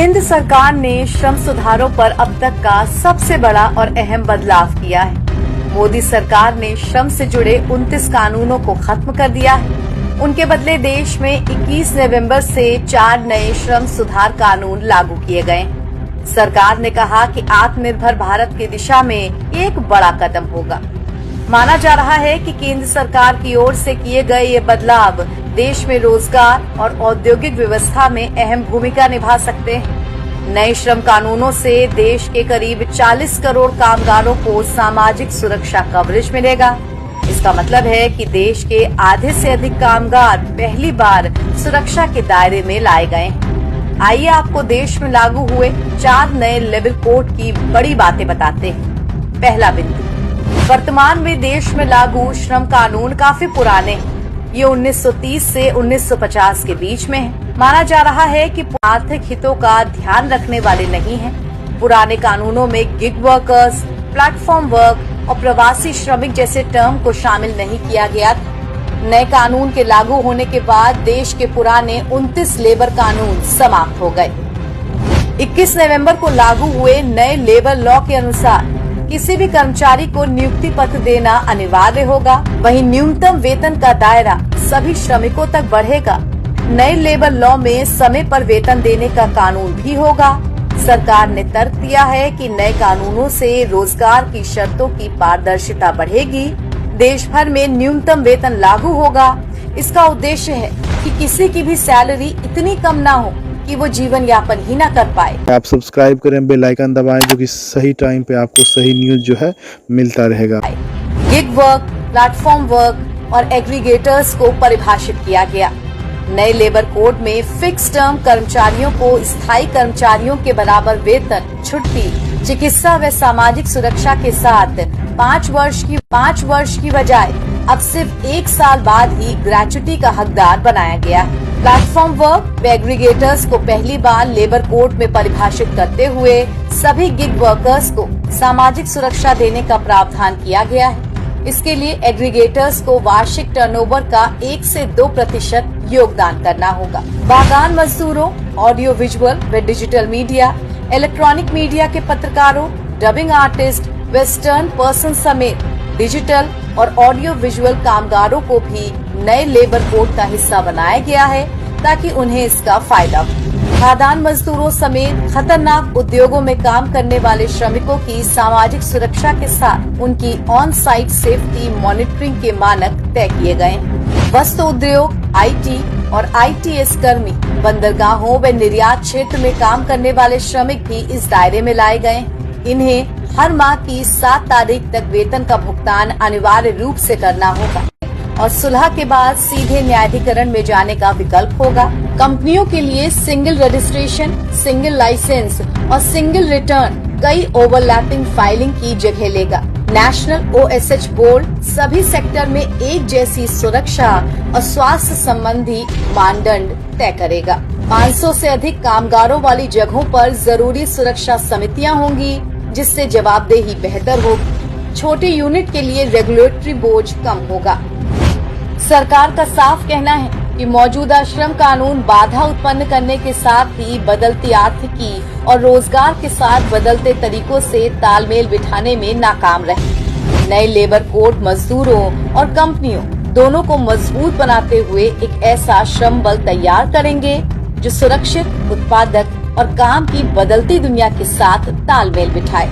केंद्र सरकार ने श्रम सुधारों पर अब तक का सबसे बड़ा और अहम बदलाव किया है। मोदी सरकार ने श्रम से जुड़े 29 कानूनों को खत्म कर दिया है। उनके बदले देश में 21 नवंबर से 4 नए श्रम सुधार कानून लागू किए गए। सरकार ने कहा कि आत्मनिर्भर भारत की दिशा में एक बड़ा कदम होगा। माना जा रहा है कि केंद्र सरकार की ओर से किए गए ये बदलाव देश में रोजगार और औद्योगिक व्यवस्था में अहम भूमिका निभा सकते हैं। नए श्रम कानूनों से देश के करीब 40 करोड़ कामगारों को सामाजिक सुरक्षा कवरेज मिलेगा। इसका मतलब है कि देश के आधे से अधिक कामगार पहली बार सुरक्षा के दायरे में लाए गए हैं। आइए आपको देश में लागू हुए 4 नए लेबर कोड की बड़ी बातें बताते हैं। पहला बिंदु, वर्तमान में देश में लागू श्रम कानून काफी पुराने हैं। ये 1930 से 1950 के बीच में है। माना जा रहा है कि आर्थिक हितों का ध्यान रखने वाले नहीं हैं। पुराने कानूनों में गिग वर्कर्स, प्लेटफॉर्म वर्क और प्रवासी श्रमिक जैसे टर्म को शामिल नहीं किया गया था। नए कानून के लागू होने के बाद देश के पुराने 29 लेबर कानून समाप्त हो गए। 21 नवंबर को लागू हुए नए लेबर लॉ के अनुसार किसी भी कर्मचारी को नियुक्ति पत्र देना अनिवार्य होगा। वहीं न्यूनतम वेतन का दायरा सभी श्रमिकों तक बढ़ेगा। नए लेबर लॉ में समय पर वेतन देने का कानून भी होगा। सरकार ने तर्क दिया है कि नए कानूनों से रोजगार की शर्तों की पारदर्शिता बढ़ेगी। देश भर में न्यूनतम वेतन लागू होगा। इसका उद्देश्य है कि किसी की भी सैलरी इतनी कम ना हो कि वो जीवन यापन ही ना कर पाए। आप सब्सक्राइब करें, बेल आइकन दबाएं, जो कि सही टाइम पे आपको सही न्यूज जो है मिलता रहेगा। गिग वर्क, प्लेटफॉर्म वर्क और एग्रीगेटर्स को परिभाषित किया गया। नए लेबर कोड में फिक्स टर्म कर्मचारियों को स्थायी कर्मचारियों के बराबर वेतन, छुट्टी, चिकित्सा व सामाजिक सुरक्षा के साथ 5 वर्ष की बजाय अब सिर्फ 1 साल बाद ही ग्रेच्युटी का हकदार बनाया गया है। प्लेटफॉर्म वर्क व एग्रीगेटर्स को पहली बार लेबर कोड में परिभाषित करते हुए सभी गिग वर्कर्स को सामाजिक सुरक्षा देने का प्रावधान किया गया है। इसके लिए एग्रीगेटर्स को वार्षिक टर्नओवर का 1 से 2% योगदान करना होगा। बागान मजदूरों, ऑडियो विजुअल व डिजिटल मीडिया, इलेक्ट्रॉनिक मीडिया के पत्रकारों, डबिंग आर्टिस्ट, वेस्टर्न पर्सन समेत डिजिटल और ऑडियो विजुअल कामगारों को भी नए लेबर कोड का हिस्सा बनाया गया है ताकि उन्हें इसका फायदा हो। खाद्यान्न मजदूरों समेत खतरनाक उद्योगों में काम करने वाले श्रमिकों की सामाजिक सुरक्षा के साथ उनकी ऑन साइट सेफ्टी मॉनिटरिंग के मानक तय किए गए हैं। वस्त्र उद्योग, IT और ITS कर्मी, बंदरगाहों व निर्यात क्षेत्र में काम करने वाले श्रमिक भी इस दायरे में लाए गए हैं। इन्हें हर माह की 7 तारीख तक वेतन का भुगतान अनिवार्य रूप से करना होगा और सुलह के बाद सीधे न्यायाधिकरण में जाने का विकल्प होगा। कंपनियों के लिए सिंगल रजिस्ट्रेशन, सिंगल लाइसेंस और सिंगल रिटर्न कई ओवरलैपिंग फाइलिंग की जगह लेगा। नेशनल OSH बोर्ड सभी सेक्टर में एक जैसी सुरक्षा और स्वास्थ्य संबंधी मानदंड तय करेगा। 500 से अधिक कामगारों वाली जगहों पर जरूरी सुरक्षा समितियां होंगी, जिससे जवाबदेही बेहतर होगी। छोटे यूनिट के लिए रेगुलेटरी बोझ कम होगा। सरकार का साफ कहना है कि मौजूदा श्रम कानून बाधा उत्पन्न करने के साथ ही बदलती आर्थिकी और रोजगार के साथ बदलते तरीकों से तालमेल बिठाने में नाकाम रहे। नए लेबर कोड मजदूरों और कंपनियों दोनों को मजबूत बनाते हुए एक ऐसा श्रम बल तैयार करेंगे जो सुरक्षित, उत्पादक और काम की बदलती दुनिया के साथ तालमेल बिठाए।